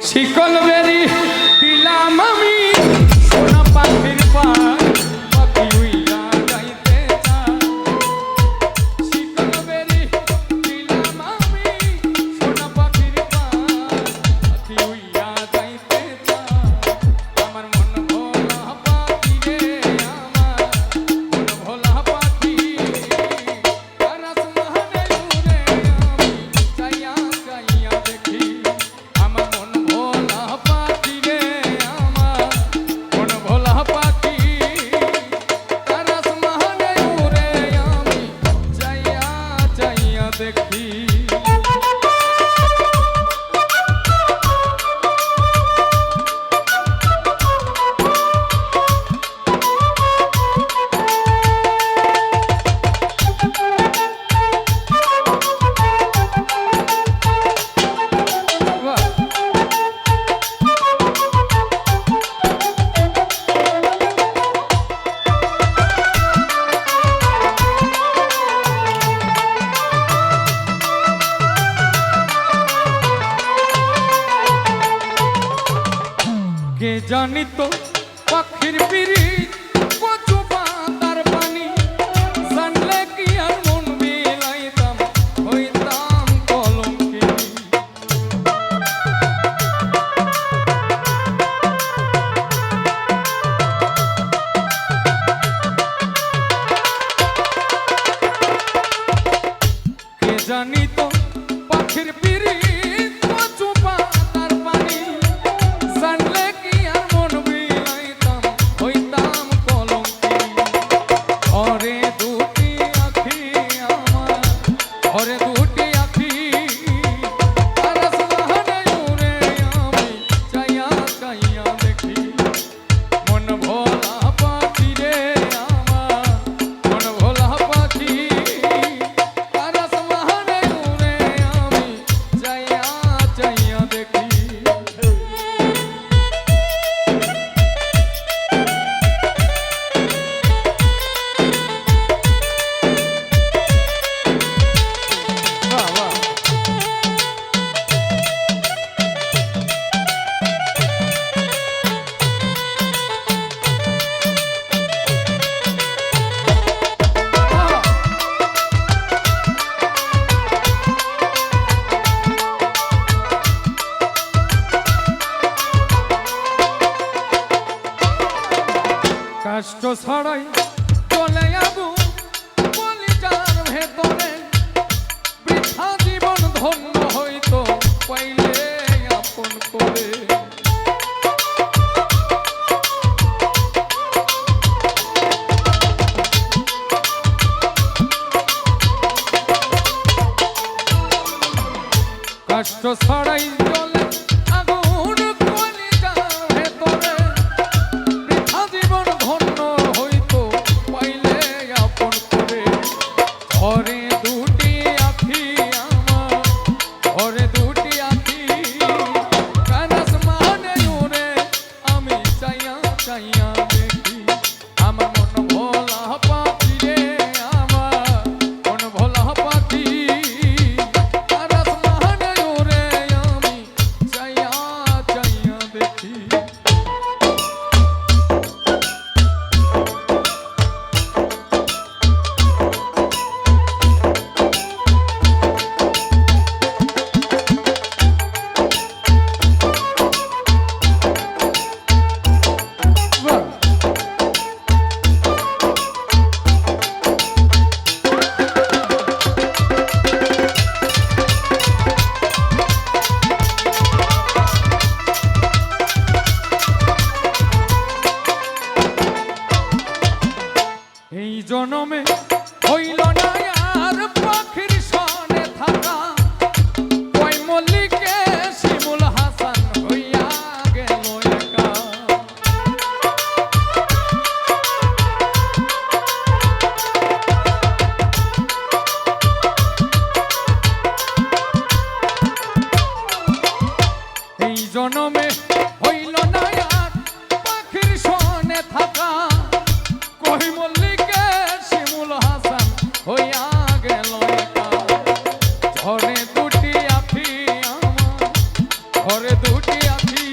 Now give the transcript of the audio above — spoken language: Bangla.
শিকল বেরি দিলাম আমি সোনা পাখির পায় পাখি উইয়া যাইতে চায় শিকল বেরি দিলাম আমি সোনা পাখির পায় পাখি উইয়া যাইতে চায় আমার মন ভোলা পাখি রে আমার মন ভোলা পাখি আর আসমানে উড়ে আমি চাইয়া চাইয়া দেখি আমার মন ভোলা পাখি রে আমার মন ভোলা পাখি আর আসমানে উড়ে আমি চাইয়া চাইয়া দেখি কে জানি তো পাখির পিরিত কচু পাতার পানি জানলে কি আর মন বিলাইতাম হইতাম কলঙ্কিনী কে জানি তো পাখির পিরিত কচু পাতার পানি জানলে কি আর মন বিলাইতাম হইতাম কলঙ্কিনী ওরে দুটি আখি আমার ওরে দুটি আখি আর আসমানে উড়ে আমি চাইয়া চাইয়া দেখি মন ভোলা পাখি রে আমার মন ভোলা পাখি আর আসমানে উড়ে আমি চাইয়া চাইয়া দেখি বাবা কষ্ট ছড়াই চলে যাবো কলিজার ভেতরে বৃথা জীবন ধন্য হইতো পাইলে আপন করে কষ্ট ছড়াই চলে আগুন কলিজার ভেতরে বৃথা জীবন ধন্য হইতো পাইলে আপন করে ঘরে দুটি আখি আমার ঘরে দুটি আখি কান আসমানে উড়ে আমি চাইয়া চাইয়া দেখি আমার মন ভোলা পাখি রে আমার মন ভোলা পাখি আর আসমানে উড়ে আমি চাইয়া চাইয়া দেখি এই জনমে হইল না আর পাখির সনে থাকা কই মল্লিকে শিমুল হাসান হইয়া গেল একা এই জনমে হইল না আর পাখির সনে থাকা কই মল্লিকে শিমুল হাসান হইয়া গেল একা ঘরে দুটি আখি আমার ঘরে দুটি সুখে আছি